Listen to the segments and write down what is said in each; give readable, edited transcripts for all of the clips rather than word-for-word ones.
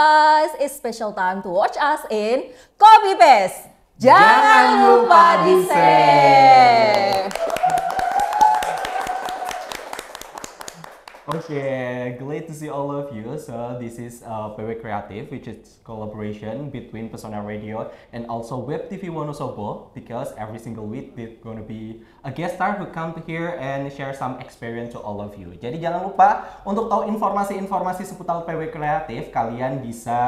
guys, it's special time to watch us in Copy Paste. Jangan lupa di-save. Okay, glad to see all of you. So this is PW Creative, which is collaboration between Pesona Radio and also Web TV Wonosobo. Because every single week there's gonna be a guest star who come to here and share some experience to all of you. Jadi jangan lupa untuk tahu informasi-informasi seputar PW Kreatif, kalian bisa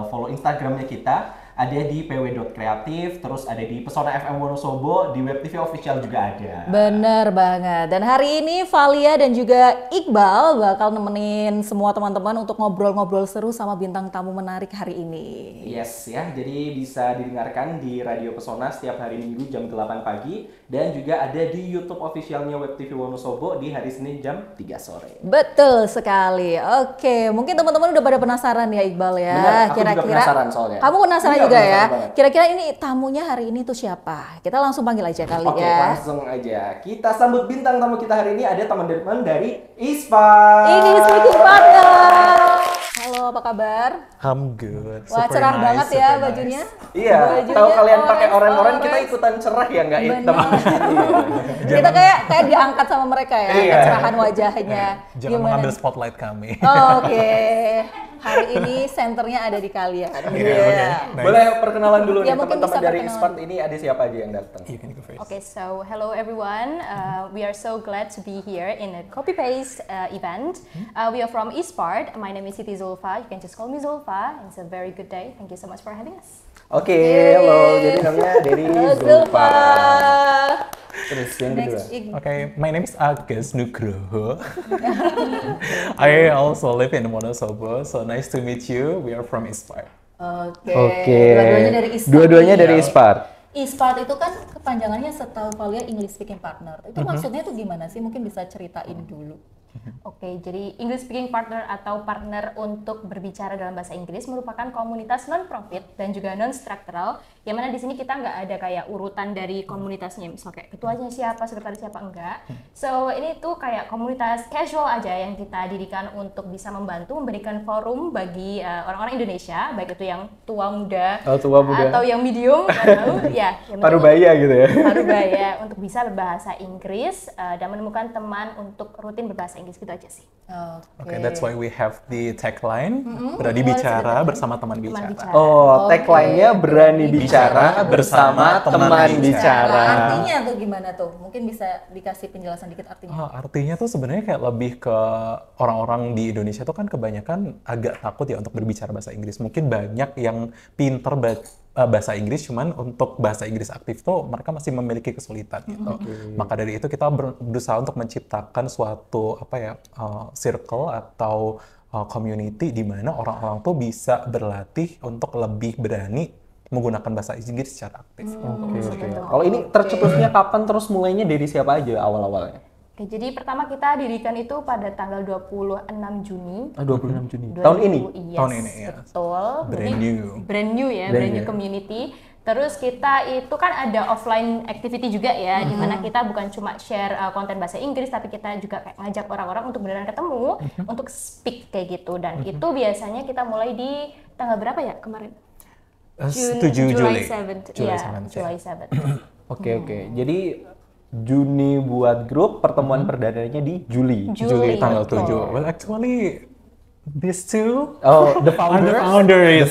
follow Instagramnya kita. Ada di pw.kreatif, terus ada di Pesona FM Wonosobo, di Web TV Official juga ada. Bener banget. Dan hari ini Valia dan juga Iqbal bakal nemenin semua teman-teman untuk ngobrol-ngobrol seru sama bintang tamu menarik hari ini. Yes ya, jadi bisa didengarkan di Radio Pesona setiap hari Minggu jam 8 pagi dan juga ada di YouTube officialnya Web TV Wonosobo di hari Senin jam 3 sore. Betul sekali. Oke, mungkin teman-teman udah pada penasaran ya Iqbal ya. Bener, aku kira-kira juga penasaran soalnya. Kamu penasaran juga ya? Banget. Kira-kira ini tamunya hari ini tuh siapa? Kita langsung panggil aja kali Oke, ya. langsung aja. Kita sambut bintang tamu kita hari ini, ada teman-teman dari ISPAR. English Speaking Partner. Halo, apa kabar? I'm good. Wah, Super cerah nice, banget super ya nice. bajunya. Iya, Bajunya tahu kalian pakai orange. oren-oren, kita ikutan cerah ya, nggak hitam. Kita kayak diangkat sama mereka ya, Iya. kecerahan wajahnya. Jangan mengambil spotlight kami. Oke. Hari ini senternya ada di kalian. Nice. Boleh perkenalan dulu Ya, nih mungkin teman-teman bisa dari perkenalan. ISPAR ini, ada siapa aja yang datang? You can go first. Okay, so hello everyone. We are so glad to be here in a copy paste event. We are from ISPAR. My name is Siti Zulfa. You can just call me Zulfa. It's a very good day. Thank you so much for having us. Oke, halo. Jadi namanya dari Zulfa. Terus yang kedua. Okay, my name is Agus Nugroho. I also live in Wonosobo, so nice to meet you. We are from ISPAR. Oke. Dua-duanya dari ISPAR. Dua-duanya dari ISPAR. ISPAR itu kan kepanjangannya setahu Valia English Speaking Partner. Itu maksudnya tuh gimana sih? Mungkin bisa ceritain dulu. Oke, jadi English Speaking Partner atau partner untuk berbicara dalam bahasa Inggris merupakan komunitas non-profit dan juga non-struktural, yang mana di sini kita nggak ada kayak urutan dari komunitasnya, misal kayak ketuanya siapa, sekretaris siapa, enggak. So, ini tuh kayak komunitas casual aja yang kita dirikan untuk bisa membantu memberikan forum bagi orang-orang Indonesia, baik itu yang tua muda, atau yang medium, atau ya, yang Parubaya gitu ya. Parubaya, untuk bisa berbahasa Inggris dan menemukan teman untuk rutin berbahasa Inggris, gitu aja sih. Okay, that's why we have the tagline, berani bicara bersama teman bicara. Oh, tagline-nya berani bicara bersama teman bicara. Artinya tuh gimana tuh? Mungkin bisa dikasih penjelasan dikit artinya. Artinya tuh sebenarnya kayak lebih ke orang-orang di Indonesia tuh kan kebanyakan agak takut ya untuk berbicara bahasa Inggris. Mungkin banyak yang pinter bahasa Inggris, cuman untuk bahasa Inggris aktif tuh mereka masih memiliki kesulitan gitu. Maka dari itu kita berusaha untuk menciptakan suatu circle atau community di mana orang-orang tuh bisa berlatih untuk lebih berani menggunakan bahasa Inggris secara aktif. Oke. Kalau ini tercetusnya kapan, terus mulainya dari siapa aja awal-awalnya? Oke, jadi pertama kita dirikan itu pada tanggal 26 Juni. 26 Juni. Tahun ini? Yes, Tahun ini, ya. Betul. Brand new. Brand new community. Terus kita itu kan ada offline activity juga ya, di mana kita bukan cuma share konten bahasa Inggris, tapi kita juga kayak ngajak orang-orang untuk beneran ketemu, untuk speak kayak gitu. Dan itu biasanya kita mulai di tanggal berapa ya kemarin? 7 Juli. 7th. July Iya, 7th, July 7th. Oke. Jadi Juni buat grup, pertemuan perdananya di Juli. Juli tanggal betul. 7. Well, actually, these two Oh, the are founders? the founders.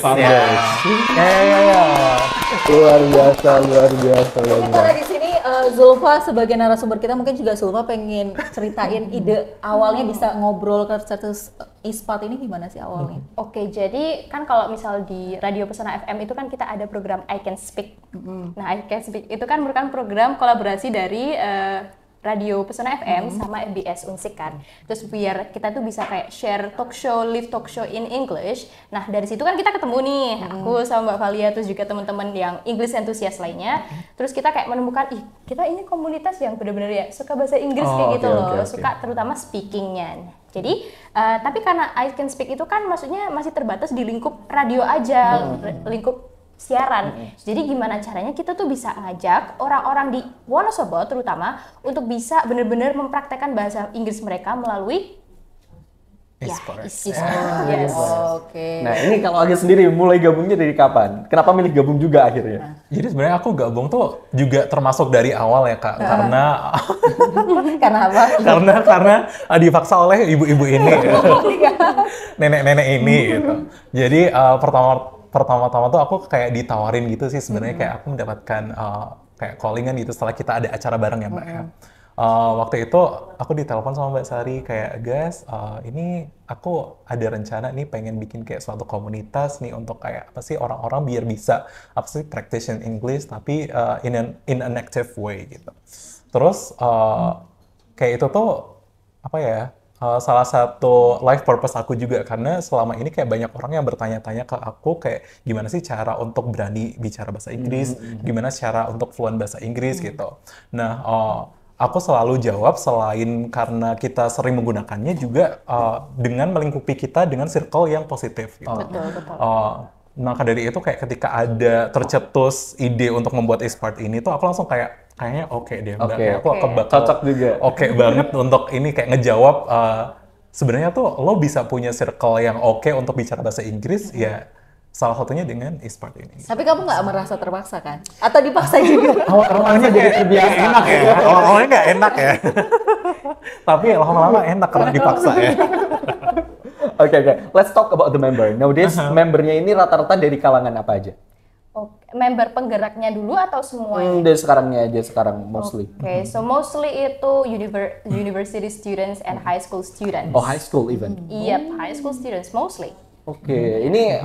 Luar biasa. Mungkin karena di sini Zulfa sebagai narasumber kita, mungkin juga Zulfa pengen ceritain ide awalnya bisa ngobrol ke status ISPAR ini gimana sih awalnya? Oke, jadi kan kalau misal di Radio Pesona FM itu kan kita ada program I Can Speak. Nah, I Can Speak itu kan merupakan program kolaborasi dari Radio Pesona FM sama FBS Unsik kan. Terus biar kita tuh bisa kayak share talk show, live talk show in English. Nah, dari situ kan kita ketemu nih, aku sama Mbak Valia, terus juga teman-teman yang English enthusiast lainnya. Terus kita kayak menemukan, kita ini komunitas yang benar-benar ya suka bahasa Inggris kayak gitu loh. Suka terutama speakingnya. Jadi, tapi karena I Can Speak itu kan maksudnya masih terbatas di lingkup radio aja, lingkup siaran. Jadi gimana caranya kita tuh bisa ngajak orang-orang di Wonosobo terutama untuk bisa benar-benar mempraktekkan bahasa Inggris mereka melalui E-sport. Yes. Oke. Nah, ini kalau Aga sendiri mulai gabungnya dari kapan? Kenapa milih gabung juga akhirnya? Jadi sebenarnya aku gabung tuh juga termasuk dari awal ya Kak, karena Karena apa? karena dipaksa oleh ibu-ibu ini, nenek-nenek ini gitu. Jadi pertama-tama tuh aku kayak ditawarin gitu sih sebenarnya, kayak aku mendapatkan kayak callingan gitu setelah kita ada acara bareng ya Mbak ya. Waktu itu aku ditelepon sama Mbak Sari kayak, guys, ini aku ada rencana nih pengen bikin kayak suatu komunitas nih untuk kayak apa sih orang-orang biar bisa apa sih practice English tapi in an active way gitu. Terus kayak itu tuh apa ya, salah satu life purpose aku juga, karena selama ini kayak banyak orang yang bertanya-tanya ke aku kayak gimana sih cara untuk berani bicara bahasa Inggris, gimana cara untuk fluent bahasa Inggris gitu. Nah, aku selalu jawab selain karena kita sering menggunakannya juga dengan melingkupi kita dengan circle yang positif gitu. Betul. Maka dari itu kayak ketika ada tercetus ide untuk membuat e-sport ini tuh aku langsung kayaknya oke deh Mbak. Kayak aku bakal Cocok juga. Oke banget untuk ini kayak ngejawab sebenarnya tuh lo bisa punya circle yang oke untuk bicara bahasa Inggris ya salah satunya dengan e-sport ini. Tapi kamu nggak merasa terpaksa kan? Atau dipaksa juga? Awalnya jadi terbiasa enak ya. Awalnya nggak enak ya. Tapi lama-lama enak karena dipaksa ya. Oke. Let's talk about the member. Nowadays, membernya ini rata-rata dari kalangan apa aja? Oke, member penggeraknya dulu atau semuanya? Dari sekarangnya aja, sekarang mostly. Oke, so mostly itu university students and high school students. Oh, high school even? Yep, high school students mostly. Oke, ini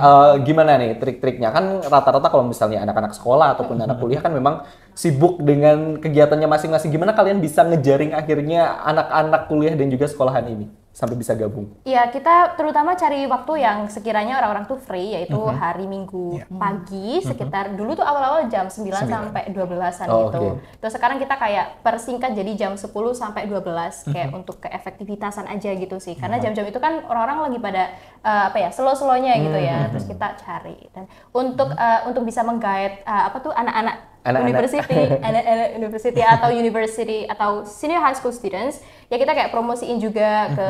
gimana nih trik-triknya? Kan rata-rata kalau misalnya anak-anak sekolah ataupun anak kuliah kan memang sibuk dengan kegiatannya masing-masing. Gimana kalian bisa ngejaring akhirnya anak-anak kuliah dan juga sekolahan ini sampai bisa gabung? Iya, kita terutama cari waktu yang sekiranya orang-orang tuh free, yaitu hari Minggu pagi, sekitar dulu tuh awal-awal jam 9 sampai 12-an gitu. Terus sekarang kita kayak persingkat jadi jam 10 sampai 12, kayak untuk keefektivitasan aja gitu sih. Karena jam-jam itu kan orang-orang lagi pada slow-slownya gitu ya. Terus kita cari. Dan untuk bisa menggait anak-anak university atau senior high school students, ya kita kayak promosiin juga ke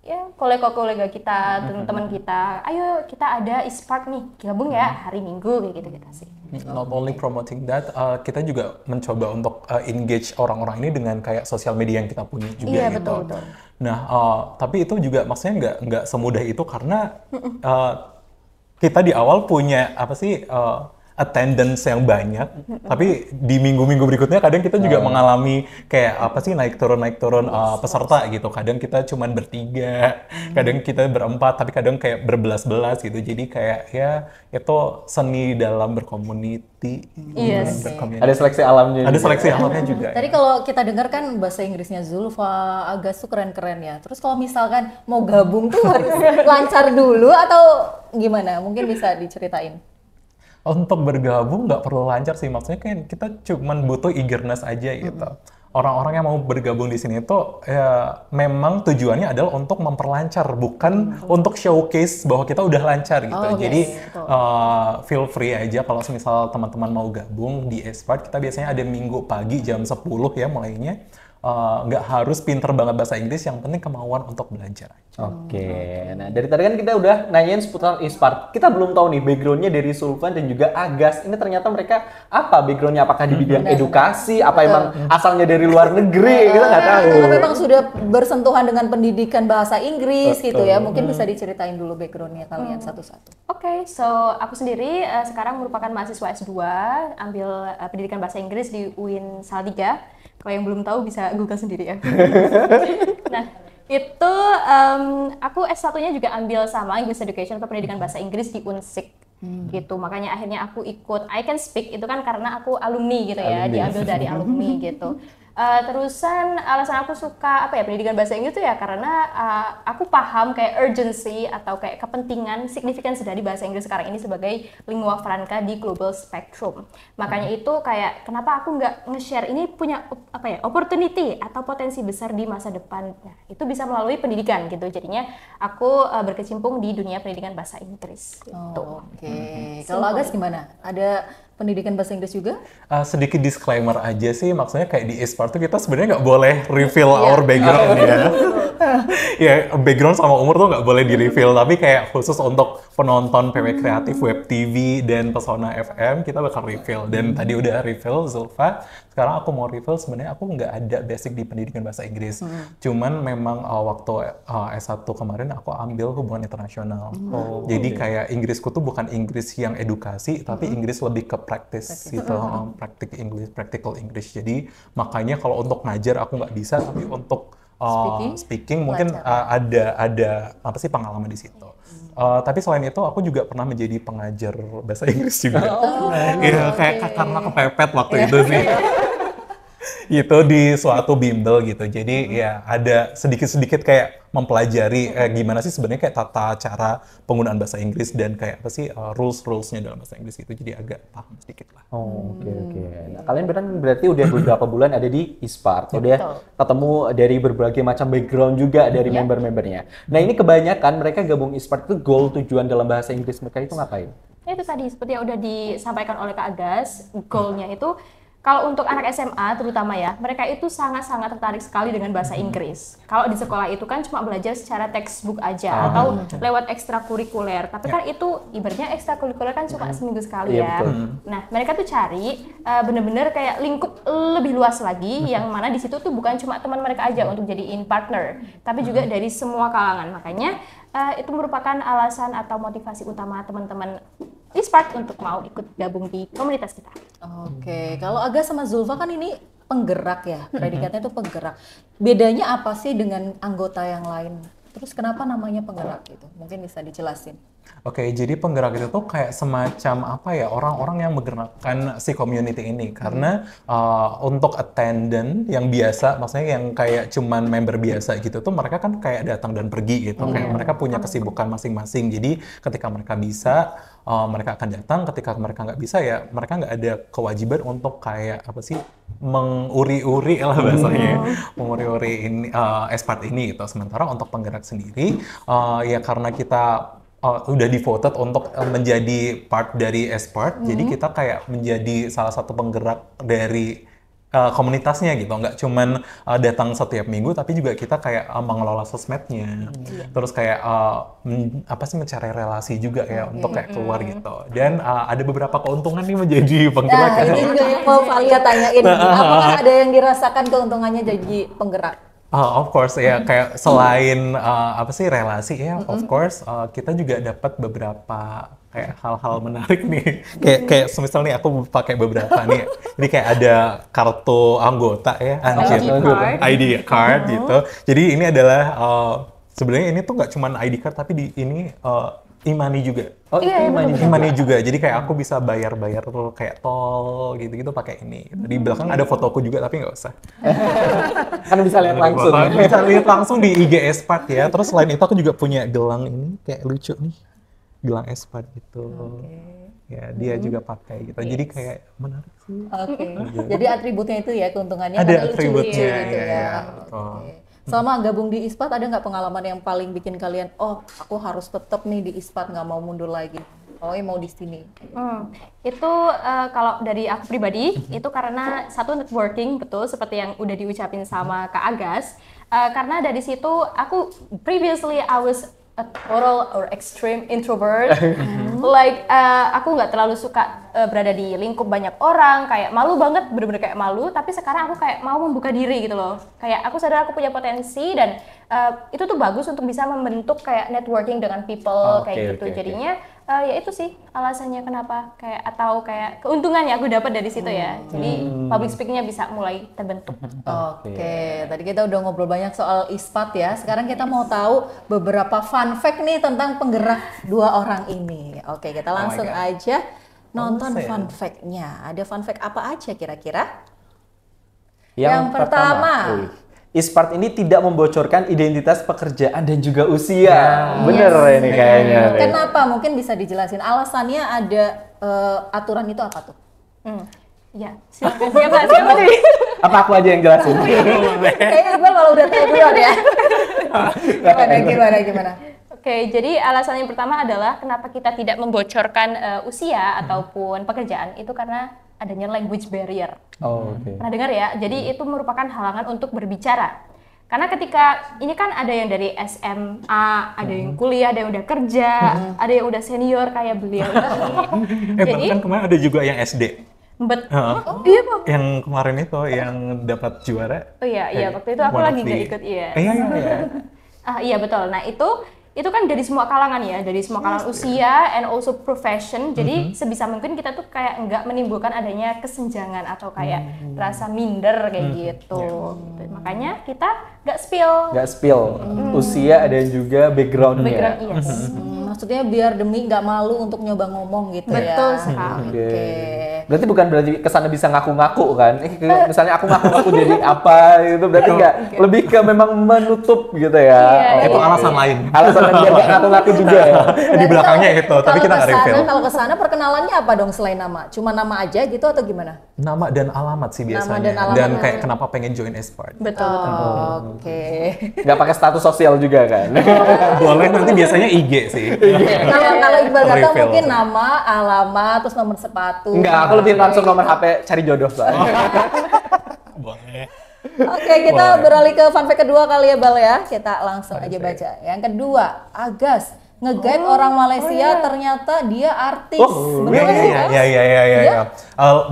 ya kolega-kolega kita, teman-teman kita. Ayo kita ada e-sport nih, gabung ya hari Minggu kayak gitu kita sih. Not only promoting that, kita juga mencoba untuk engage orang-orang ini dengan kayak sosial media yang kita punya juga Iya, gitu. betul. Nah, tapi itu juga maksudnya nggak semudah itu karena kita di awal punya apa sih attendance yang banyak, tapi di minggu-minggu berikutnya kadang kita juga mengalami kayak apa sih naik turun peserta gitu. Kadang kita cuman bertiga, kadang kita berempat, tapi kadang kayak berbelas-belas gitu. Jadi kayak ya itu seni dalam berkomuniti. Yes. Ada seleksi alamnya. Ada seleksi alamnya juga. Tadi kalau kita dengar kan bahasa Inggrisnya Zulfa, Agas tuh keren-keren ya. Terus kalau misalkan mau gabung tuh harus lancar dulu atau gimana? Mungkin bisa diceritain. Untuk bergabung nggak perlu lancar sih, maksudnya kan kita cuman butuh eagerness aja gitu. Orang-orang yang mau bergabung di sini tuh ya memang tujuannya adalah untuk memperlancar, bukan untuk showcase bahwa kita udah lancar gitu. Jadi feel free aja kalau misal teman-teman mau gabung di e-sport, kita biasanya ada Minggu pagi jam 10 ya mulainya. Nggak harus pinter banget bahasa Inggris, yang penting kemauan untuk belajar. Oke, nah dari tadi kan kita udah nanyain seputar e-sport. Kita belum tahu nih backgroundnya dari Sulfan dan juga Agas. Ini ternyata mereka apa backgroundnya? Apakah di bidang edukasi? Apa emang asalnya dari luar negeri? Kita nggak tahu. Atau memang sudah bersentuhan dengan pendidikan bahasa Inggris gitu ya. Mungkin bisa diceritain dulu backgroundnya kalian satu-satu. Oke, so aku sendiri sekarang merupakan mahasiswa S2, ambil pendidikan bahasa Inggris di UIN Salatiga. Kalau yang belum tahu bisa Google sendiri ya. Nah, itu aku S1-nya juga ambil sama English Education atau pendidikan bahasa Inggris di Unsik. Gitu, makanya akhirnya aku ikut I Can Speak itu kan karena aku alumni gitu ya, diambil dari alumni gitu. Terusan alasan aku suka pendidikan bahasa Inggris itu ya karena aku paham kayak urgency atau kayak kepentingan significance dari bahasa Inggris sekarang ini sebagai lingua franca di global spectrum. Makanya itu kayak kenapa aku nggak nge-share ini punya opportunity atau potensi besar di masa depan. Nah, itu bisa melalui pendidikan gitu. Jadinya aku berkecimpung di dunia pendidikan bahasa Inggris gitu. Oke. Kalau Agas gimana? Ada pendidikan bahasa Inggris juga? Sedikit disclaimer aja sih, maksudnya kayak di Espart tuh kita sebenarnya nggak boleh reveal Iya. our background ya. Ya, background sama umur tuh nggak boleh di-reveal, tapi kayak khusus untuk penonton PW Kreatif, Web TV, dan Pesona FM, kita bakal reveal. Dan tadi udah reveal Zulfa, sekarang aku mau reveal sebenarnya aku nggak ada basic di pendidikan bahasa Inggris. Cuman memang waktu S1 kemarin aku ambil hubungan internasional. Jadi kayak Inggrisku tuh bukan Inggris yang edukasi, tapi Inggris lebih ke practice gitu, practical English. Jadi makanya kalau untuk ngajar aku nggak bisa, tapi untuk speaking mungkin ada apa sih pengalaman di situ. Tapi selain itu aku juga pernah menjadi pengajar bahasa Inggris juga. Iya, kayak karena kepepet waktu itu sih. Gitu di suatu bimbel gitu. Jadi ya ada sedikit-sedikit kayak mempelajari gimana sih sebenarnya kayak tata cara penggunaan bahasa Inggris dan kayak apa sih rules-rulesnya dalam bahasa Inggris gitu. Jadi agak paham sedikit lah. Oke. Nah, kalian berarti udah beberapa bulan ada di Espart, udah ketemu dari berbagai macam background juga dari member-membernya. Nah, ini kebanyakan mereka gabung Espart itu goal tujuan dalam bahasa Inggris mereka itu ngapain? Itu tadi seperti yang udah disampaikan oleh Kak Agas, goalnya itu kalau untuk anak SMA terutama ya, mereka itu sangat-sangat tertarik sekali dengan bahasa Inggris. Kalau di sekolah itu kan cuma belajar secara textbook aja atau lewat ekstrakurikuler. Tapi kan itu ibaratnya ekstrakurikuler kan cuma seminggu sekali ya. Nah, mereka tuh cari bener-bener kayak lingkup lebih luas lagi yang mana di situ tuh bukan cuma teman mereka aja untuk jadiin partner, tapi juga dari semua kalangan. Makanya itu merupakan alasan atau motivasi utama teman-teman Espart untuk mau ikut gabung di komunitas kita. Oke, kalau Aga sama Zulfa kan ini penggerak ya, predikatnya itu penggerak. Bedanya apa sih dengan anggota yang lain? Terus kenapa namanya penggerak gitu? Mungkin bisa dijelasin. Oke, jadi penggerak itu tuh kayak semacam apa ya, orang-orang yang menggerakkan si community ini. Karena untuk attendant yang biasa, maksudnya yang kayak cuman member biasa gitu tuh, mereka kan kayak datang dan pergi gitu. Kayak mereka punya kesibukan masing-masing. Jadi ketika mereka bisa, mereka akan datang. Ketika mereka nggak bisa ya, mereka nggak ada kewajiban untuk kayak apa sih, menguri-uri lah bahasanya. Menguri-uri ini, Espart ini gitu. Sementara untuk penggerak sendiri, ya karena kita udah di-voted untuk menjadi part dari Espart, jadi kita kayak menjadi salah satu penggerak dari komunitasnya gitu, nggak cuman datang setiap minggu, tapi juga kita kayak mengelola sosmednya, terus kayak apa sih, mencari relasi juga ya untuk kayak keluar gitu. Dan ada beberapa keuntungan nih menjadi penggerak. Nah, ini juga yang mau Valia tanyain. Apakah ada yang dirasakan keuntungannya jadi penggerak? Of course ya, kayak selain apa sih relasi ya, of course kita juga dapat beberapa kayak hal-hal menarik nih. Kayak semisal nih aku pakai beberapa nih. Jadi kayak ada kartu anggota ya, ID card gitu. Jadi ini adalah sebenarnya ini tuh nggak cuma ID card, tapi ini e-money juga. Oh, Iya, E-money juga. Jadi kayak aku bisa bayar-bayar tuh kayak tol gitu-gitu pakai ini. Di belakang ada fotoku juga, tapi nggak usah. Kan bisa lihat langsung. Bisa lihat langsung di IG Espart ya. Terus selain itu aku juga punya gelang ini kayak lucu nih. Gelang Espart gitu. Ya, dia juga pakai gitu. Jadi kayak menarik sih. Oke. Jadi atributnya itu ya, keuntungannya Ada karena atributnya lucu-lucu gitu ya. ya. Betul. Oke. Selama gabung di Espart ada nggak pengalaman yang paling bikin kalian, oh aku harus tetap nih di Espart, nggak mau mundur lagi, oh mau di sini? Itu kalau dari aku pribadi itu karena satu networking, betul seperti yang udah diucapin sama Kak Agas. Karena dari situ aku previously I was a total or extreme introvert. Like aku nggak terlalu suka berada di lingkup banyak orang, kayak malu banget, bener-bener kayak malu. Tapi sekarang aku kayak mau membuka diri gitu loh. Kayak aku sadar aku punya potensi dan itu tuh bagus untuk bisa membentuk kayak networking dengan people kayak gitu. Jadinya ya itu sih alasannya kenapa kayak, atau kayak keuntungannya aku dapat dari situ ya. Jadi public speakingnya bisa mulai terbentuk. Oke, tadi kita udah ngobrol banyak soal Espart ya. Sekarang kita mau tahu beberapa fun fact nih tentang penggerak dua orang ini. Oke, kita langsung aja nonton fun fact-nya. Ada fun fact apa aja kira-kira? Yang pertama. Espart ini tidak membocorkan identitas pekerjaan dan juga usia. Bener ini kayaknya. Kenapa? Mungkin bisa dijelasin. Alasannya ada aturan itu apa tuh? Ya, silakan. Siapa nih? Apa aku aja yang jelasin? Kayaknya Iqbal kalau udah tahu duluan ya. Gimana? Oke, jadi alasan yang pertama adalah kenapa kita tidak membocorkan usia ataupun pekerjaan itu karena adanya language barrier. Oh, oke. Pernah dengar ya? Jadi itu merupakan halangan untuk berbicara. Karena ketika ini kan ada yang dari SMA, ada yang kuliah, ada yang udah kerja, ada yang udah senior kayak beliau ini. Jadi bahkan kemarin ada juga yang SD. Iya Pak. Yang kemarin itu yang dapat juara. Oh iya, waktu itu aku one of lagi nggak the- ikut, iya. Iya. Iya betul. Nah itu kan dari semua kalangan ya, dari semua kalangan usia and also profession. Jadi sebisa mungkin kita tuh kayak nggak menimbulkan adanya kesenjangan atau kayak rasa minder kayak gitu. Makanya kita nggak spill. Nggak spill usia dan juga background-nya. Background, yes. Maksudnya biar demi nggak malu untuk nyoba ngomong gitu ya. Betul sekali. Oke. Berarti bukan berarti kesannya bisa ngaku-ngaku kan? Misalnya aku ngaku-ngaku jadi apa gitu, berarti nggak. Lebih ke memang menutup gitu ya. Iya, Itu alasan lain. Alasan lain biar nggak ngaku-ngaku juga ya. Di belakangnya itu, tapi kita nggak reveal. Kalau kesana perkenalannya apa dong selain nama? Cuma nama aja gitu atau gimana? Nama dan alamat sih biasanya. dan alamat. kayak kenapa pengen join Esport. Betul. Oke. Nggak pakai status sosial juga kan? Boleh, nanti biasanya IG sih. Kalau Iqbal kata Reveal. mungkin nama, alamat, terus nomor sepatu. Enggak, aku lebih langsung nomor HP cari jodoh soalnya. Boleh. Oke, kita beralih ke fun fact kedua kali ya, Bal ya. Kita langsung aja baca. Yang kedua, Agas nge-guide orang Malaysia ternyata dia artis. Bener nggak sih, Gas? Iya.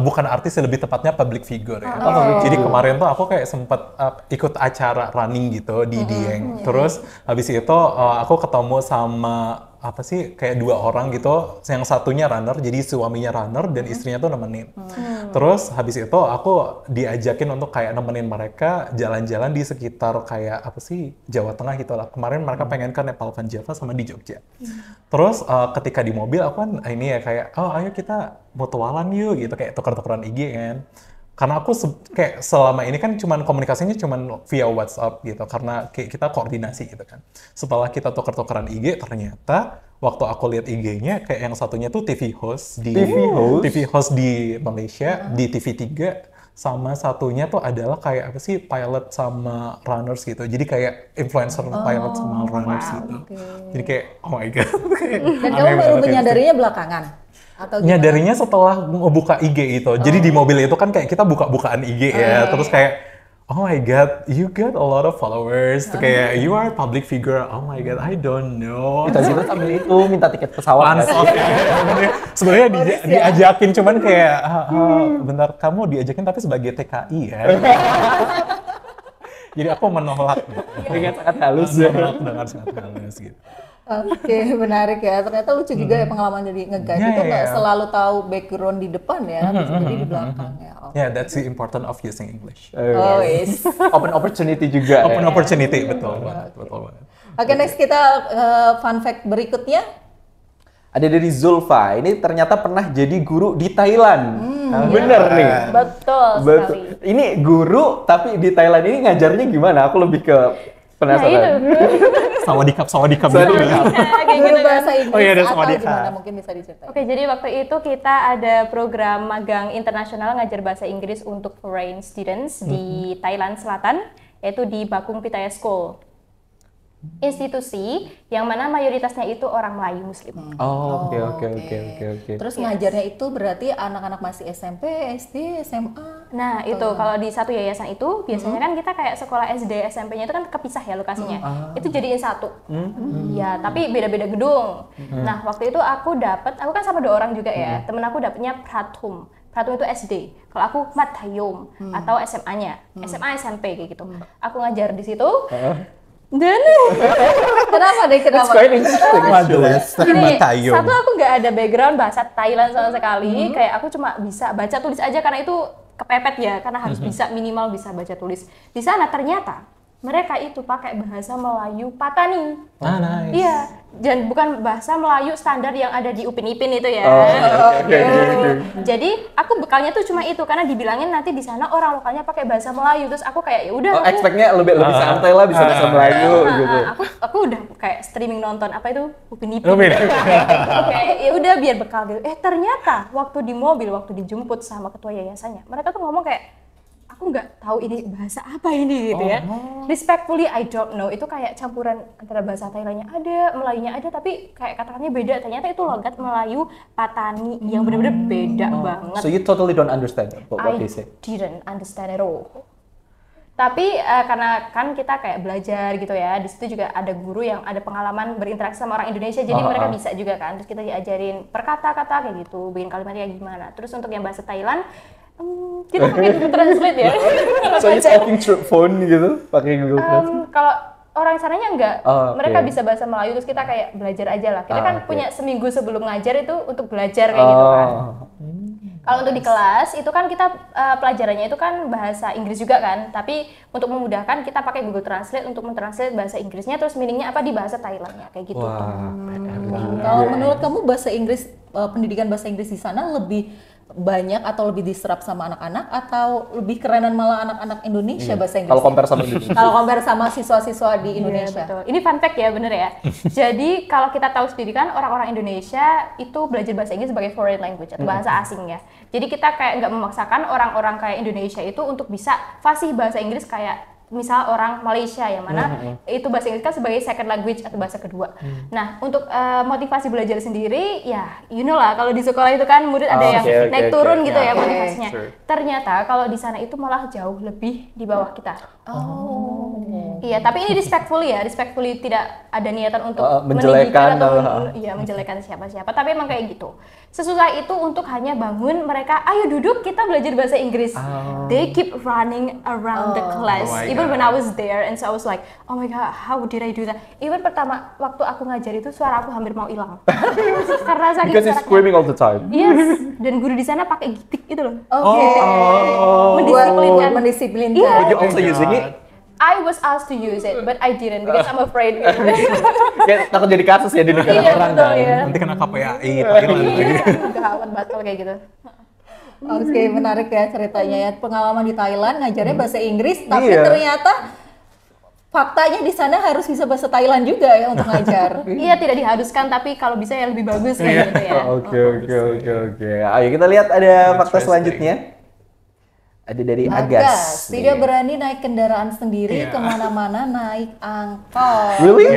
Bukan artis, lebih tepatnya public figure ya. Jadi kemarin tuh aku kayak sempet ikut acara running gitu di Dieng. Terus habis itu aku ketemu sama apa sih kayak dua orang gitu, yang satunya runner, jadi suaminya runner dan istrinya tuh nemenin. Terus habis itu aku diajakin untuk kayak nemenin mereka jalan-jalan di sekitar kayak apa sih Jawa Tengah gitu lah. Kemarin mereka pengen ke Nepal Van Java sama di Jogja. Terus ketika di mobil aku kan ini ya kayak ayo kita mutualan yuk gitu, kayak tuker-tukeran IG kan. Karena aku kayak selama ini kan cuman komunikasinya cuman via WhatsApp gitu, karena kayak kita koordinasi gitu kan. Setelah kita tuker-tukeran IG, ternyata waktu aku lihat IG-nya kayak yang satunya tuh TV host di Malaysia, di TV3, sama satunya tuh adalah kayak apa sih pilot sama runners gitu. Jadi kayak influencer pilot sama runners gitu. Jadi kayak oh my god. Dan kamu baru menyadarinya belakangan? Atau gimana? Nyadarinya setelah ngebuka IG itu. Jadi di mobil itu kan kayak kita buka-bukaan IG ya. Terus kayak, oh my god, you got a lot of followers. Kayak, you are a public figure. Oh my god, I don't know. Kita juga sambil itu minta tiket pesawat. Pansos. Sebenarnya diajakin, cuman kayak, bentar, kamu diajakin tapi sebagai TKI ya. Jadi aku menolak. Dengan sangat halus. Menolak dengan sangat halus gitu. Oke, menarik ya. Ternyata lucu juga ya pengalaman jadi nge-guide Ya, itu ya, nggak ya. selalu tahu background di depan ya, bisa jadi di belakang ya. Yeah, that's the important of using English. Oh, is. Open opportunity juga. Open ya. opportunity, betul banget. Oke, next kita fun fact berikutnya. Ada dari Zulfa. Ini ternyata pernah jadi guru di Thailand. Bener nih. Betul sekali. Ini guru tapi di Thailand ini ngajarnya gimana? Aku lebih ke Nah itu. penasaran. Sawadikap gitu. Kayak Guru gitu kan. bahasa Inggris Oh iya, ada atau Sawadee. gimana mungkin bisa diceritain. Oke, jadi waktu itu kita ada program magang internasional ngajar bahasa Inggris untuk foreign students di Thailand Selatan, yaitu di Bakung Pitaya School. Institusi yang mana mayoritasnya itu orang Melayu Muslim. Oh, oke. Terus ngajarnya itu berarti anak-anak masih SMP, SD, SMA. Nah, itu kalau di satu yayasan itu biasanya kan kita kayak sekolah SD, SMP-nya itu kan kepisah ya lokasinya. Itu jadiin satu. Ya, tapi beda-beda gedung. Nah, waktu itu aku kan sama 2 orang juga ya. Temen aku dapetnya Prathum. Prathum itu SD. Kalau aku Madhayom atau SMA-nya. SMA, SMP kayak gitu. Aku ngajar di situ. Dan Kenapa? It's quite interesting. Gini, satu aku nggak ada background bahasa Thailand sama sekali, kayak aku cuma bisa baca tulis aja karena itu kepepet ya, karena harus bisa minimal bisa baca tulis. Di sana ternyata mereka itu pakai bahasa Melayu Patani. Nice. Iya, dan bukan bahasa Melayu standar yang ada di Upin Ipin itu ya. Oke. Jadi aku bekalnya tuh cuma itu karena dibilangin nanti di sana orang lokalnya pakai bahasa Melayu, terus aku kayak ya udah. Oh, expect-nya lebih santai lah, bisa bahasa Melayu gitu. Aku udah kayak streaming nonton apa itu Upin Ipin. Oke, ya udah biar bekal gitu. Ternyata waktu di mobil, waktu dijemput sama ketua yayasannya, mereka tuh ngomong kayak aku nggak tahu ini bahasa apa ini gitu ya. Respectfully I don't know, itu kayak campuran antara bahasa Thailandnya ada, Melayunya ada, tapi kayak kata-katanya beda. Ternyata itu logat Melayu Patani yang benar-benar beda banget. So you totally don't understand what they say? I didn't understand at all. Tapi karena kan kita kayak belajar gitu ya, di situ juga ada guru yang ada pengalaman berinteraksi sama orang Indonesia, jadi mereka bisa juga kan. Terus kita diajarin per kata-kata kayak gitu, bikin kalimatnya kayak gimana. Terus untuk yang bahasa Thailand, kita pakai Google Translate ya. So you talking through phone gitu, pakai Google Translate? Kalau orang sananya enggak, mereka bisa bahasa Melayu, terus kita kayak belajar aja lah. Kita kan punya seminggu sebelum ngajar itu untuk belajar kayak gitu kan. Kalau untuk di kelas itu kan kita pelajarannya itu kan bahasa Inggris juga kan, tapi untuk memudahkan kita pakai Google Translate untuk mentranslate bahasa Inggrisnya, terus meaningnya apa di bahasa Thailandnya kayak gitu. Kalau menurut kamu bahasa Inggris, pendidikan bahasa Inggris di sana lebih banyak atau lebih diserap sama anak-anak atau lebih kerenan malah anak-anak Indonesia bahasa Inggris? Kalau compare sama Indonesia. Kalau compare sama siswa-siswa di Indonesia. Betul. Ini fun fact ya, bener ya. Jadi kalau kita tahu sendiri kan orang-orang Indonesia itu belajar bahasa Inggris sebagai foreign language atau bahasa asing ya. Jadi kita kayak nggak memaksakan orang-orang kayak Indonesia itu untuk bisa fasih bahasa Inggris kayak misal orang Malaysia yang mana itu bahasa Inggris kan sebagai second language atau bahasa kedua. Nah, untuk motivasi belajar sendiri ya you know lah, kalau di sekolah itu kan murid ada yang naik turun gitu ya motivasinya. Ternyata kalau di sana itu malah jauh lebih di bawah kita. Iya, tapi ini respectfully tidak ada niatan untuk menjelekan atau menjelekan siapa-siapa, tapi emang kayak gitu. Sesusah itu untuk hanya bangun mereka, ayo duduk kita belajar bahasa Inggris. They keep running around the class. Even when I was there, and so I was like, oh my god, how did I do that? Even pertama waktu aku ngajar itu suara aku hampir mau hilang. Karena saking Because it's screaming all the time. Yes, dan guru di sana pakai gitik itu loh. Mendisiplinkan. Yeah. Did you also using it? I was asked to use it, but I didn't because I'm afraid. Ya, takut jadi kasus ya di negara orang betul, kan. ya. Nanti kena KPAI Thailand lagi. Gawat banget kalau kayak gitu. Oke, menarik ya ceritanya ya. Pengalaman di Thailand ngajarnya bahasa Inggris, tapi ternyata faktanya di sana harus bisa bahasa Thailand juga ya untuk ngajar. Iya, tidak diharuskan, tapi kalau bisa ya lebih bagus kayak gitu ya. Oke. Ayo kita lihat ada fakta selanjutnya. Ada dari Agas. Tidak berani naik kendaraan sendiri kemana-mana, naik angkot. Really?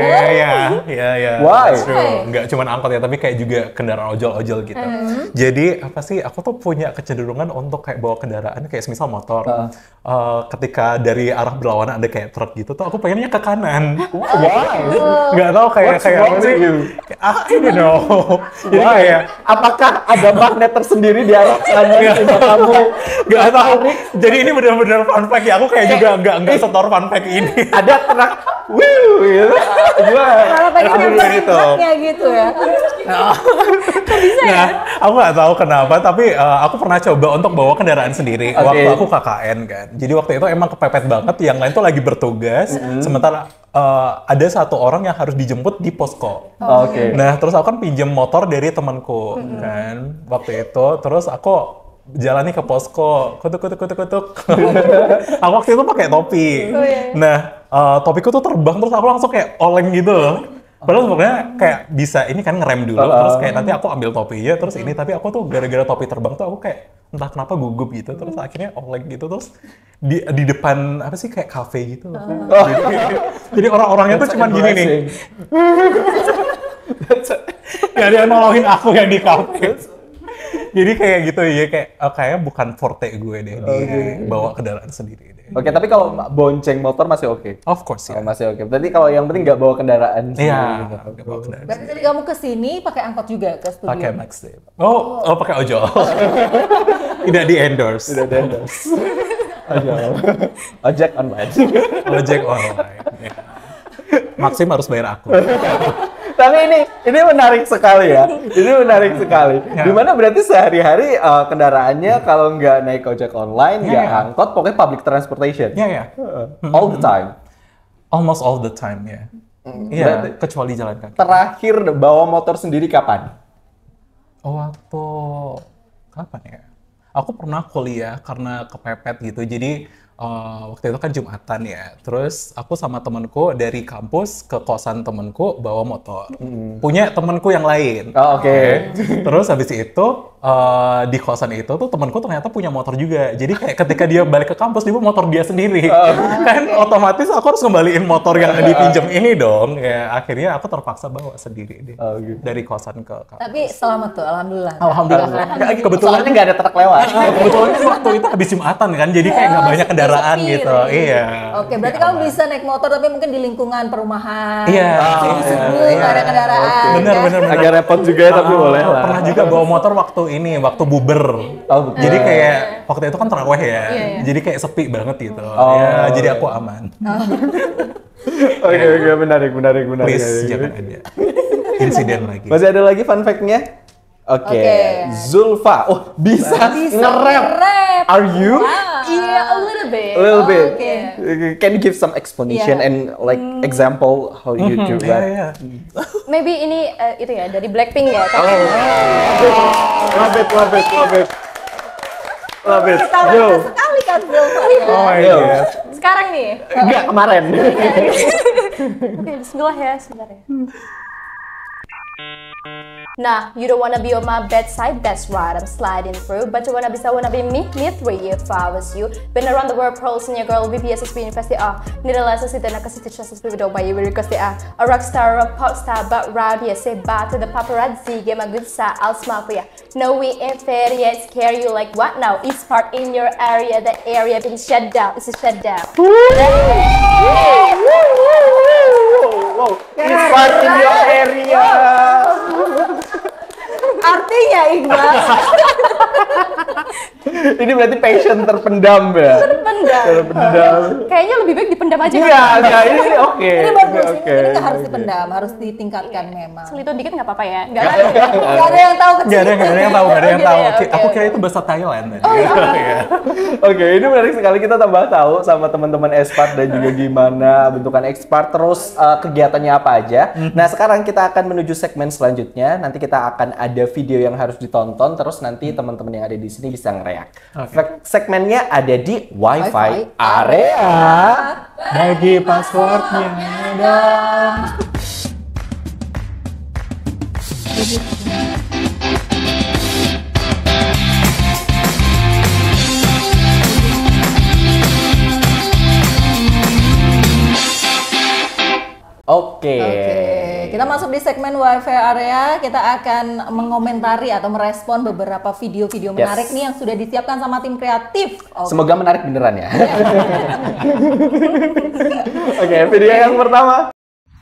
Iya. Why? True. Nggak cuma angkot ya, tapi kayak juga kendaraan ojol-ojol gitu. Jadi apa sih? Aku tuh punya kecenderungan untuk kayak bawa kendaraan kayak semisal motor. Ketika dari arah berlawanan ada kayak truk gitu, tuh aku pengennya ke kanan. Nggak tahu kayak apa sih? I don't know. Jadi kayak Apakah ada magnet tersendiri di arah sana sehingga kamu nggak tahu. Jadi ini benar-benar fun fact ya. Aku kayak juga nggak setor fun fact ini. ada terak gitu. Kalau pengen gitu. gitu ya. Nah, aku nggak tahu kenapa, tapi aku pernah coba untuk bawa kendaraan sendiri waktu aku KKN kan. Jadi waktu itu emang kepepet banget, yang lain tuh lagi bertugas, sementara ada satu orang yang harus dijemput di posko. Nah, terus aku kan pinjam motor dari temanku kan waktu itu, terus aku jalani ke posko, kutuk. Aku waktu itu pakai topi. Nah, topiku tuh terbang, terus aku langsung kayak oleng gitu loh. Padahal sebenarnya kayak bisa ini kan ngerem dulu, terus kayak nanti aku ambil topinya, terus ini, tapi aku tuh gara-gara topi terbang tuh aku kayak entah kenapa gugup gitu, terus akhirnya oleng gitu, terus di depan apa sih kayak kafe gitu. Jadi orang-orangnya tuh cuman gini nih. Gak ada yang nolongin aku yang di kafe. Jadi kayak gitu ya, kayaknya bukan forte gue deh bawa kendaraan sendiri deh. Oke, tapi kalau bonceng motor masih oke? Of course ya. Masih oke. Berarti kalau yang penting nggak bawa kendaraan sendiri. Iya, gitu. nggak bawa kendaraan. Berarti tadi kamu kesini pakai angkot juga ke studio? Pakai Max deh. Oh pakai ojol. Tidak di endorse. Sudah dendos. Ojek online. Ojek online. Ya. Maxim harus bayar aku. Tapi ini menarik sekali ya. Ini menarik sekali. Dimana berarti sehari-hari kendaraannya kalau nggak naik ojek online, nggak angkot, pokoknya public transportation. Iya. All the time. Almost all the time ya. Iya, kecuali jalan kaki. Terakhir bawa motor sendiri kapan? Waktu kapan ya? Aku pernah kuliah karena kepepet gitu. Jadi waktu itu kan Jumatan ya. Terus aku sama temenku dari kampus ke kosan temenku bawa motor. Punya temenku yang lain. Oh, oke. Terus habis itu di kosan itu tuh temenku ternyata punya motor juga. Jadi kayak ketika dia balik ke kampus dia bawa motor dia sendiri. Kan otomatis aku harus kembaliin motor yang dipinjam ini dong. Ya akhirnya aku terpaksa bawa sendiri deh. Gitu. Dari kosan ke kampus. Tapi selamat tuh, alhamdulillah. Alhamdulillah. Kebetulan Soalnya nggak ada truk lewat. kebetulan kan waktu itu habis Jumatan kan, jadi kayak nggak banyak kendaraan sepi gitu. gitu. Iya. Oke, berarti kamu bisa naik motor tapi mungkin di lingkungan perumahan. Iya. Sepi-sepi, nggak ada kendaraan. Bener, kan? bener, bener. Agak repot juga ya, tapi boleh lah. Pernah juga bawa motor waktu buber. Oh, buber. Jadi kayak waktu itu kan taraweh ya. Jadi kayak sepi banget gitu. Ya, jadi aku aman. Oke, menarik. Please jangan ada insiden lagi. Masih ada lagi fun fact-nya? Oke. Zulfa. Oh, bisa nge-rap. Are you? Yeah, a little bit. A little bit. Okay. Can you give some explanation Yeah. and like example how you do Iya, rap? iya. Maybe ini itu ya dari Blackpink ya. Love it. Kita Yo. bangga sekali kan Zulfa. Oh my Yo. god. Sekarang nih. Enggak, kemarin. Oke, bismillah ya, sebentar ya. Nah, you don't wanna be on my bedside, that's right, I'm sliding through. But you wanna be me 3 if I was you. Been around the world, pros and your girl, VPS is being festive. Need a license, sit down, cause it's just a don't buy you because they are a rock star or a pop star. But round here, say bye to the paparazzi, get my good side, I'll smile for ya. No, we ain't fair yet, scare you like what now? East Park in your area, the area been shut down, it's a shutdown. Wow. It's part in your area. Artinya Iqbal. Ini berarti passion terpendam ya? Terpendam. Kayaknya lebih baik dipendam aja. Enggak, ini oke. Ini bagus, Oke, ini nggak harus oke. dipendam, harus ditingkatkan memang. Selitut dikit nggak apa-apa ya. Nggak ada yang tahu kecil. Nggak ada yang tahu. Gitu ya, oke, Aku oke. kira itu bahasa Thailand tadi. Oke, ini menarik sekali kita tambah tahu sama teman-teman Expart dan juga gimana bentukan Expart, terus kegiatannya apa aja. Nah, sekarang kita akan menuju segmen selanjutnya. Nanti kita akan ada video yang harus ditonton, terus nanti teman-teman yang ada di sini bisa ngereak. Segmennya ada di Wi-Fi area. Bagi passwordnya dong. Oke. Kita masuk di segmen Wi-Fi area, kita akan mengomentari atau merespon beberapa video-video menarik nih yang sudah disiapkan sama tim kreatif. Oke. Semoga menarik beneran ya. Oke, video yang pertama.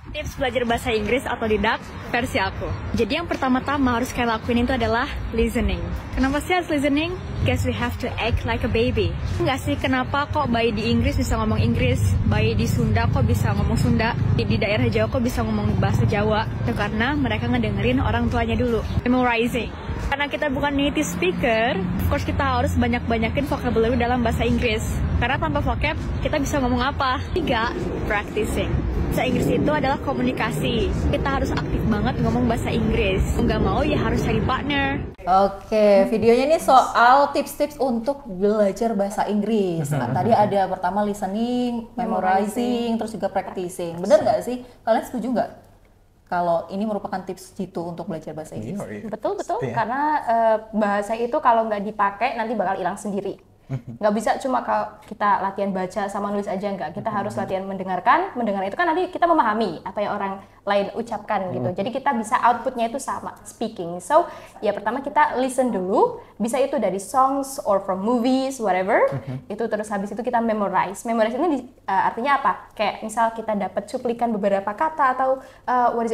Tips belajar bahasa Inggris otodidak versi aku. Jadi yang pertama-tama harus kalian lakuin itu adalah listening. Kenapa sih harus listening? Because we have to act like a baby. Enggak sih, kenapa kok bayi di Inggris bisa ngomong Inggris, bayi di Sunda kok bisa ngomong Sunda, di daerah Jawa kok bisa ngomong bahasa Jawa? Itu karena mereka ngedengerin orang tuanya dulu. Memorizing. Karena kita bukan native speaker, of course kita harus banyak-banyakin vocabulary dalam bahasa Inggris. Karena tanpa vocab, kita bisa ngomong apa? 3, practicing. Bahasa Inggris itu adalah komunikasi. Kita harus aktif banget ngomong bahasa Inggris. Nggak mau ya harus cari partner. Oke, videonya ini soal tips-tips untuk belajar bahasa Inggris. Nah, tadi ada pertama listening, memorizing, terus juga practicing. Bener nggak sih? Kalian setuju nggak? Kalau ini merupakan tips jitu untuk belajar bahasa Inggris. Betul, Iya. karena bahasa itu kalau nggak dipakai nanti bakal hilang sendiri. Nggak bisa cuma kalau kita latihan baca sama nulis aja, nggak. Kita harus latihan mendengarkan. Mendengar itu kan nanti kita memahami apa yang orang lain ucapkan gitu. Jadi kita bisa outputnya itu sama, speaking. So, ya pertama kita listen dulu. Bisa itu dari songs or from movies, whatever. Itu terus habis itu kita memorize. Memorize ini artinya apa? Kayak misal kita dapat cuplikan beberapa kata atau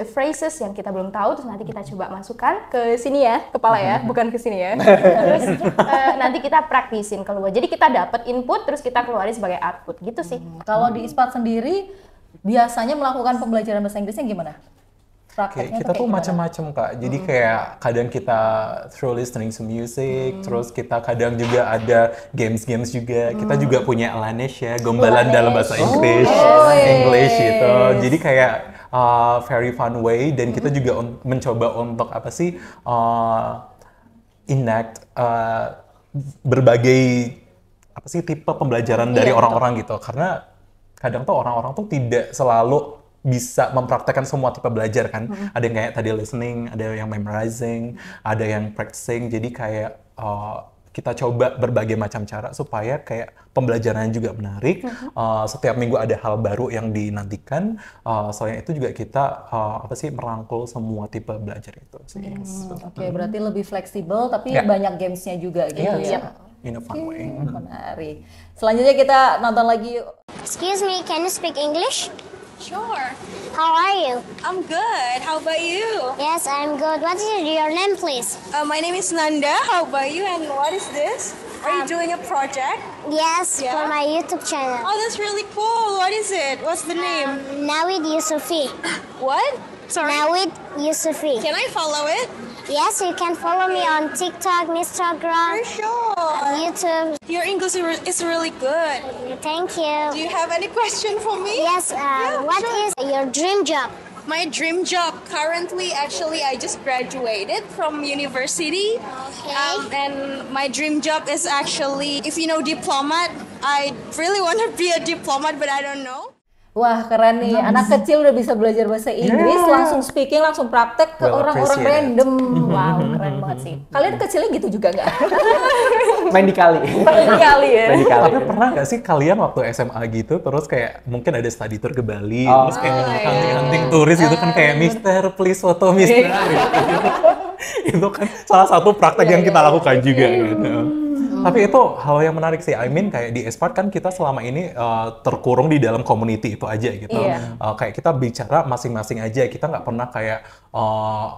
phrases yang kita belum tahu, terus nanti kita coba masukkan ke sini ya, kepala ya, bukan ke sini ya. Terus nanti kita praktisin keluar. Jadi kita dapat input, terus kita keluarin sebagai output gitu sih. Kalau di ISPAT sendiri, biasanya melakukan pembelajaran bahasa Inggrisnya gimana? Prakteknya Kita tuh gimana? macam-macam Kak. Jadi kayak kadang kita through listening to music, terus kita kadang juga ada games-games juga. Kita juga punya Lanesh ya, gombalan dalam bahasa Inggris, English gitu. Jadi kayak very fun way, dan kita juga mencoba untuk apa sih enact berbagai apa sih tipe pembelajaran dari orang-orang gitu. Karena kadang tuh orang-orang tuh tidak selalu bisa mempraktekkan semua tipe belajar kan. Ada yang kayak tadi listening, ada yang memorizing, ada yang practicing. Jadi kayak kita coba berbagai macam cara supaya kayak pembelajarannya juga menarik. Setiap minggu ada hal baru yang dinantikan. Selain itu juga kita merangkul semua tipe belajar itu sih. Oke, berarti lebih fleksibel tapi banyak gamesnya juga gitu ya. In a fun way. Menarik. Selanjutnya kita nonton lagi yuk. Excuse me, can you speak English? Sure. How are you? I'm good. How about you? Yes, I'm good. What is your name, please? My name is Nanda. How about you? And what is this? Are you doing a project? Yes, Yeah? for my YouTube channel. Oh, that's really cool. What is it? What's the name? Nawid Yusufi. What? Sorry. Nawid Yusufi. Can I follow it? Yes, you can follow me on TikTok, Instagram, For sure. YouTube. Your English is really good. Thank Do you. you have any question for me? Yes, what is your dream job? My dream job currently, actually, I just graduated from university. And my dream job is actually, if you know diplomat, I really want to be a diplomat, but I don't know. Wah, keren nih. Anak kecil udah bisa belajar bahasa Inggris, langsung speaking, langsung praktek ke orang-orang random. Wow, keren banget sih. Kalian kecilnya gitu juga nggak? Main di kali. Kali ya. Main di kali. Tapi pernah nggak sih kalian waktu SMA gitu, terus kayak mungkin ada study tour ke Bali, terus kayak hunting-hunting turis gitu kan kayak Mister, please foto Mister. Itu kan salah satu praktek yang kita lakukan juga gitu. Tapi itu hal yang menarik sih. I mean kayak di Espart kan kita selama ini terkurung di dalam community itu aja gitu. Kayak kita bicara masing-masing aja. Kita nggak pernah kayak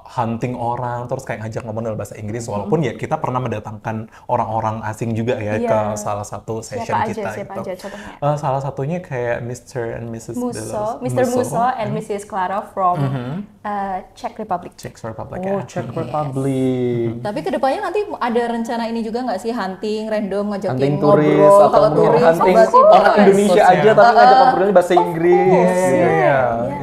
hunting orang terus kayak ngajak ngomong dalam bahasa Inggris. Walaupun ya kita pernah mendatangkan orang-orang asing juga ya ke salah satu session kita. Siapa aja contohnya? Salah satunya kayak Mr. and Mrs. Mr. Musso and Mrs. Clara from Czech Republic. Czech Republic. Oh, Czech Republic. Tapi kedepannya nanti ada rencana ini juga nggak sih, hunting random ngajakin Hunting turis ngobrol atau kalau mungkin turis hunting bahasa orang Inggris. Indonesia aja tapi ngajak ngobrolnya bahasa Inggris.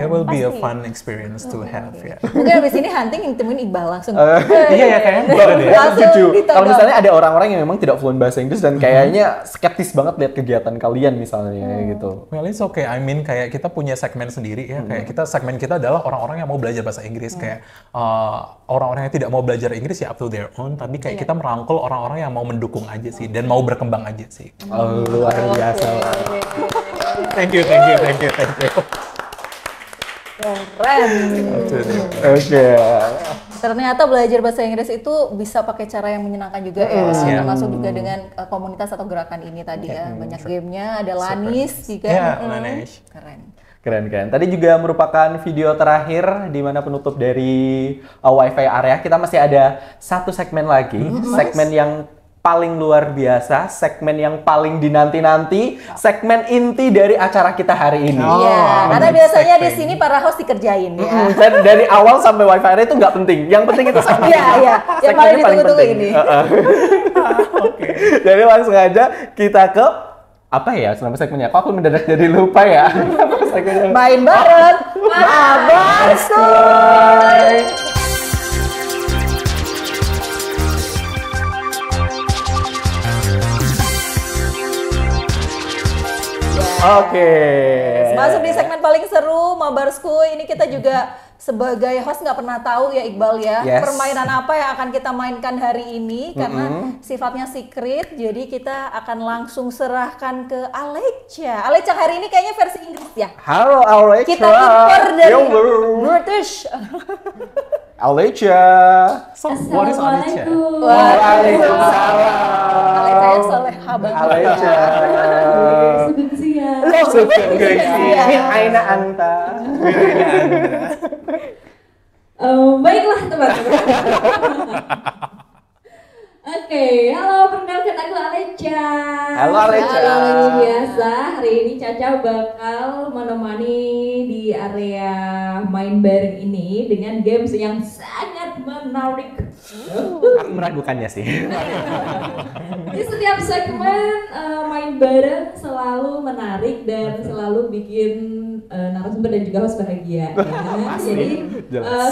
It will be a fun experience to have ya. Mungkin abis ini hunting yang temuin Iqbal langsung. Iya ya kayaknya. Langsung Setuju. ditodong. Kalau misalnya ada orang-orang yang memang tidak fluent bahasa Inggris dan kayaknya skeptis banget lihat kegiatan kalian misalnya gitu. Well, it's okay. I mean kayak kita punya segmen sendiri ya. Kayak segmen kita adalah orang-orang yang mau belajar bahasa Inggris. Kayak orang-orang yang tidak mau belajar Inggris ya up to their own. Tapi kayak kita merangkul orang-orang yang mau mendukung aja sih dan mau berkembang aja sih. Oh, luar biasa. Thank you. Keren. Oke. Ternyata belajar bahasa Inggris itu bisa pakai cara yang menyenangkan juga ya. Termasuk juga dengan komunitas atau gerakan ini tadi ya. Banyak gamenya, ada Lanis juga. Lanis. Keren. Keren. Tadi juga merupakan video terakhir di mana penutup dari Wi-Fi area. Kita masih ada satu segmen lagi, segmen yang paling luar biasa, segmen yang paling dinanti-nanti, segmen inti dari acara kita hari ini. Iya, karena biasanya di sini para host dikerjain ya. Dan dari awal sampai Wi-Fi area itu nggak penting. Yang penting itu segmen. Iya. Yang paling ditunggu-tunggu ini. Jadi langsung aja kita ke apa ya selama segmennya? Kok aku mendadak jadi lupa ya? Main bareng, Mabarskoy. Oke. Masuk di segmen paling seru, Mabarskoy. Ini kita juga sebagai host nggak pernah tahu ya Iqbal ya, permainan apa yang akan kita mainkan hari ini karena sifatnya secret. Jadi kita akan langsung serahkan ke Alecha. Alecha hari ini kayaknya versi Inggris ya. Halo Alecha. Kita impor dari British. Alecha. So, what is Alecha? Waalaikumsalam. Alecha ya soleha banget. Alecha. Min aina anta. Baiklah teman-teman. Oke, halo, perkenalkan aku Alecha. Halo Alecha. Seperti biasa, hari ini Caca bakal menemani di area main bareng ini dengan games yang sangat menarik. Aku meragukannya sih. Di setiap segmen main bareng selalu menarik dan selalu bikin narasumber dan juga host bahagia. Ya. Jadi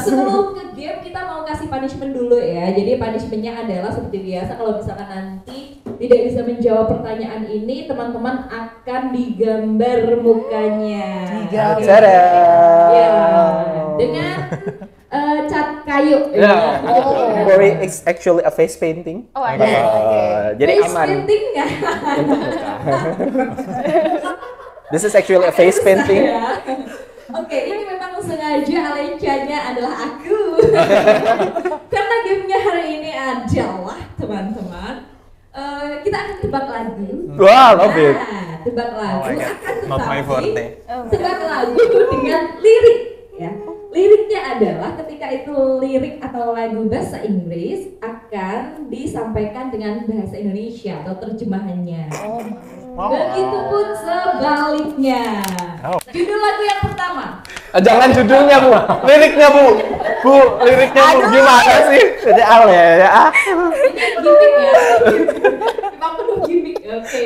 sebelum ke game kita mau kasih punishment dulu ya. Jadi punishmentnya adalah seperti biasa kalau misalkan nanti tidak bisa menjawab pertanyaan ini, teman-teman akan digambar mukanya. Digambar. Ya, dengan cat kayu. It's actually a face painting. Oh, ada. Jadi face aman. painting nggak? This is actually a face painting. Oke, ini memang sengaja Alencanya adalah aku. Karena gamenya hari ini adalah, teman-teman, kita akan tebak lagu. Wow, love it. Tebak lagu akan Not my forte. tebak lagu dengan lirik. Ya. Liriknya adalah ketika itu lirik atau lagu bahasa Inggris akan disampaikan dengan bahasa Indonesia atau terjemahannya. Begitupun sebaliknya. Judul lagu yang pertama. Jangan judulnya, Bu. Liriknya, Bu. Bu, liriknya Bu gimana sih? Jadi ya. Ini gimmick ya. Memang penuh gimmick. Oke.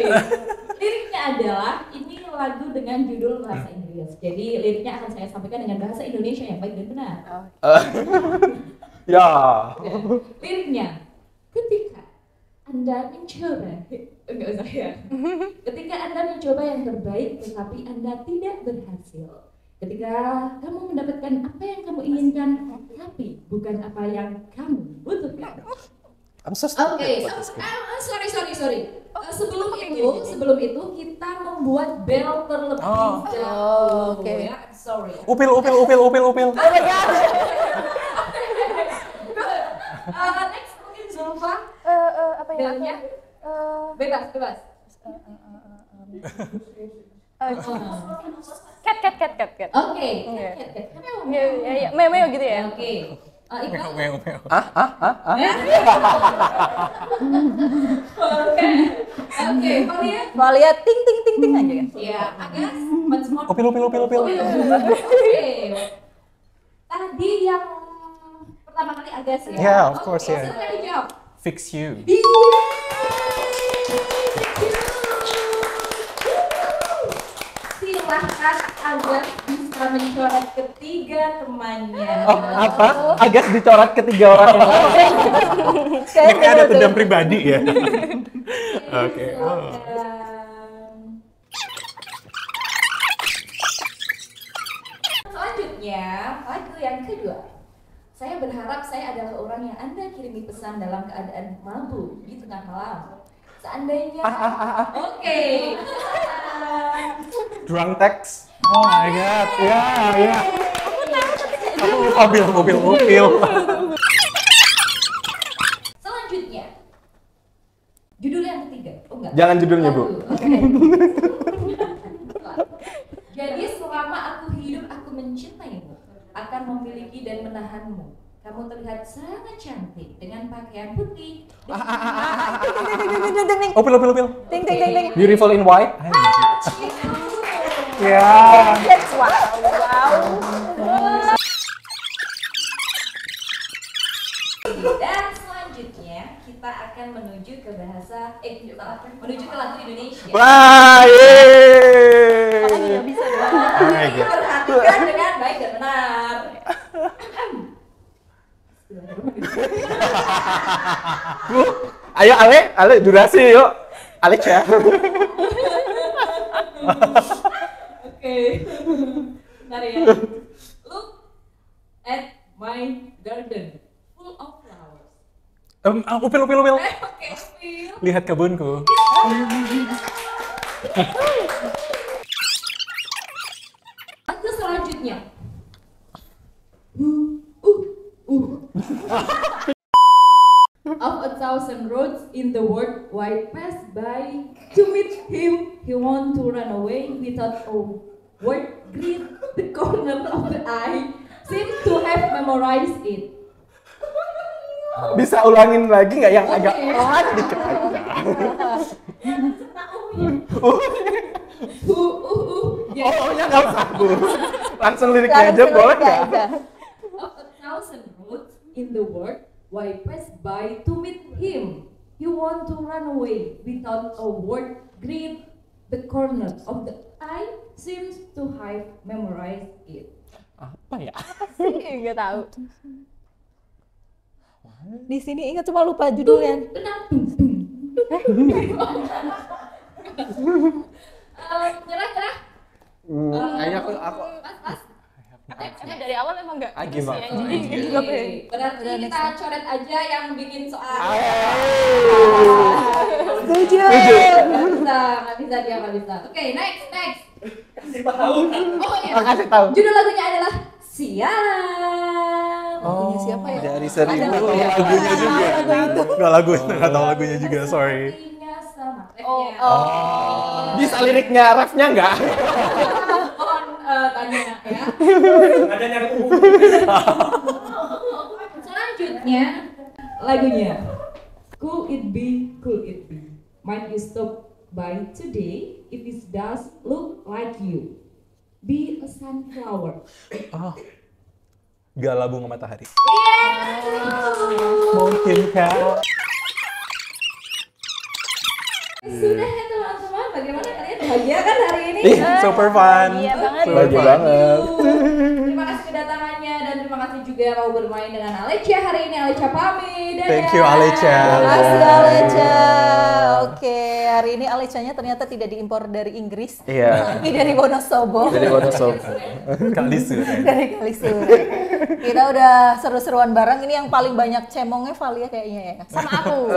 Liriknya adalah ini lagu dengan judul bahasa Inggris. Jadi liriknya akan saya sampaikan dengan bahasa Indonesia yang baik dan benar. Ya. Liriknya, ketika Anda mencoba, enggak usah ya. Ketika Anda mencoba yang terbaik tetapi Anda tidak berhasil. Ketika kamu mendapatkan apa yang kamu inginkan tapi bukan apa yang kamu butuhkan. I'm so Oke, sorry. Sebelum itu kita membuat bel terlebih dahulu. oke. Ya, sorry. Upil. Next mungkin Zulfa. Apa ya? Belnya? Bebas. Cat. Oke. Ya, meo gitu ya. Oke. Iqbal. Meo. Oke, Valia. Valia ting aja kan. Ya, Agas. Once more. Upil. Oke. Tadi yang pertama kali Agas ya. Yeah, of course, Oke, yeah. silakan dijawab. Fix you. Silahkan Agas bisa mencoret ketiga temannya. Oh, apa? Agas dicoret ketiga orang yang lain. Ini ada dendam pribadi ya. Oke. Selanjutnya, lagu yang kedua. Saya berharap saya adalah orang yang Anda kirimi pesan dalam keadaan mabuk di tengah malam. Seandainya, oke. Drunk text. Oh my god. Ya. Upil. Selanjutnya, judul yang ketiga. Oh enggak. Jangan judulnya, Bu. Oke. Jadi selama aku hidup aku mencintaimu, akan memiliki dan menahanmu. Kamu terlihat sangat cantik dengan pakaian putih. Upil. Ting. Beautiful in white. Ya. Wow. Dan selanjutnya kita akan menuju ke bahasa menuju ke lagu Indonesia. Wah, Perhatikan dengan baik dan benar. Bu, ayo Ale durasi yuk. Alex ya. Oke. Bentar ya. Look at my garden full of flowers. Upil. Oke, Phil. Lihat kebunku. Lagu selanjutnya. Of 1,000 roads in the world, why pass by to meet him? He want to run away without a word. Greet the corner of the eye. Seems to have memorized it. Bisa ulangin lagi nggak yang agak Oke. pelan dikit aja? Ya. Oh, ya nggak usah, Bu. Langsung liriknya aja boleh nggak? Of 1,000 roads in the world, why pass by to meet him? You want to run away without a word. Greet the corner of the eye. Seems to have memorized it. Apa ya? Nggak tahu. Di sini ingat cuma lupa judulnya. Benar. Nyerah. Kayaknya aku Emang dari awal emang nggak gimana? ya, jadi juga pengen. Berarti kita coret aja yang bikin soal. Setuju. Nggak bisa dia nggak bisa. Oke, next. Kasih tahu. Oh iya. Kasih tahu. Judul lagunya adalah Siang. Lagunya siapa ya? Dari seribu. Lagunya juga. Nggak tahu lagunya juga, sorry. Artinya sama. Oh. Bisa liriknya, refnya nggak? Mohon tanya ya. Ada nyari Selanjutnya lagunya Could It Be, Might You Stop By Today If It Does Look Like You. Be a sunflower. Gala bunga matahari. Mungkinkah? Sudah ya teman-teman, bagaimana kalian bahagia kan hari ini? Super fun. Iya banget. Bahagia banget. Terima kasih kedatangannya dan terima kasih juga mau bermain dengan Alecia hari ini. Alecia pamit. Dadah. Thank you, Alecia. Terima kasih Alecia. Oke, hari ini Alecianya ternyata tidak diimpor dari Inggris, Iya. tapi dari Wonosobo. Dari Wonosobo. Kalisur. Dari Kalisure. Kita udah seru-seruan bareng. Ini yang paling banyak cemongnya Valia kayaknya ya. Sama aku.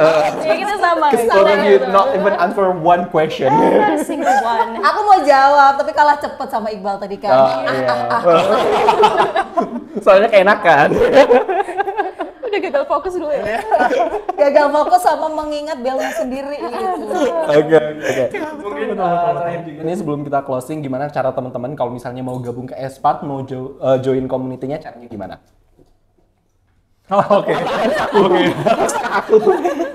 Ya kita sama. Both of you not even answer one question. Not a single one. Aku mau jawab, tapi kalah cepet sama Iqbal tadi kan. Iya. Soalnya keenakan. Udah gagal fokus dulu ya. Gagal fokus sama mengingat belnya sendiri gitu. Oke. Mungkin ini sebelum kita closing, gimana cara teman-teman kalau misalnya mau gabung ke Espart, mau join community-nya, caranya gimana? Oke.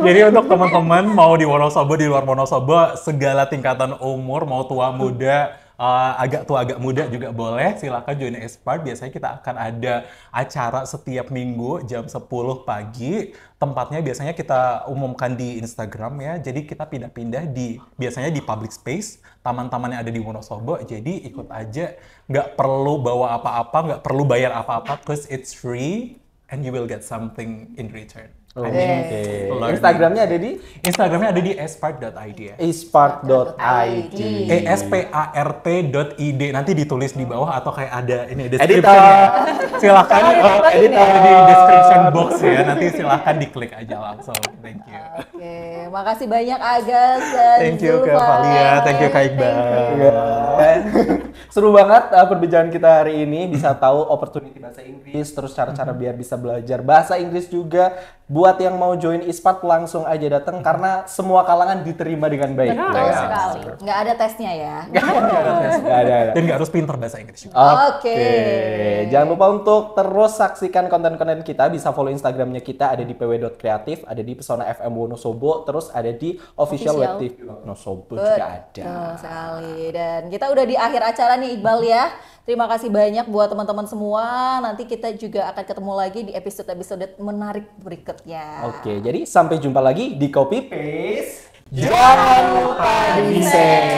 Jadi untuk teman-teman mau di Wonosobo, di luar Wonosobo, segala tingkatan umur, mau tua muda, agak tua agak muda juga boleh, silakan join Espart. Biasanya kita akan ada acara setiap minggu jam 10 pagi. Tempatnya biasanya kita umumkan di Instagram ya. Jadi kita pindah-pindah biasanya di public space, taman-taman yang ada di Wonosobo. Jadi ikut aja, nggak perlu bawa apa-apa, nggak perlu bayar apa-apa, cause it's free and you will get something in return. Oke. Learning. Instagramnya ada di Instagramnya ada di espart.id ya. espart.id. espart.id, nanti ditulis di bawah atau kayak ada ini Editor. description ya. Silakan Editor. ada di description box ya. Nanti silakan diklik aja langsung. Thank you. Oke, makasih banyak Agas dan Thank you Kak Zulfa. Valia, thank you Kak Iqbal. Seru banget perbincangan kita hari ini, bisa tahu opportunity bahasa Inggris, terus cara-cara biar bisa belajar bahasa Inggris juga. Buat yang mau join Espart langsung aja datang karena semua kalangan diterima dengan baik. Betul sekali. Nggak ada tesnya ya. Nggak ada. Dan nggak harus pintar bahasa Inggris juga. Oke. Jangan lupa untuk terus saksikan konten-konten kita. Bisa follow Instagramnya kita, ada di pw.kreatif, ada di Pesona FM Wonosobo, terus ada di official web TV Wonosobo juga ada. Betul sekali. Dan kita udah di akhir acara nih Iqbal ya. Terima kasih banyak buat teman-teman semua. Nanti kita juga akan ketemu lagi di episode-episode menarik berikutnya. Oke, jadi sampai jumpa lagi di Copy Paste. Jangan lupa di-share.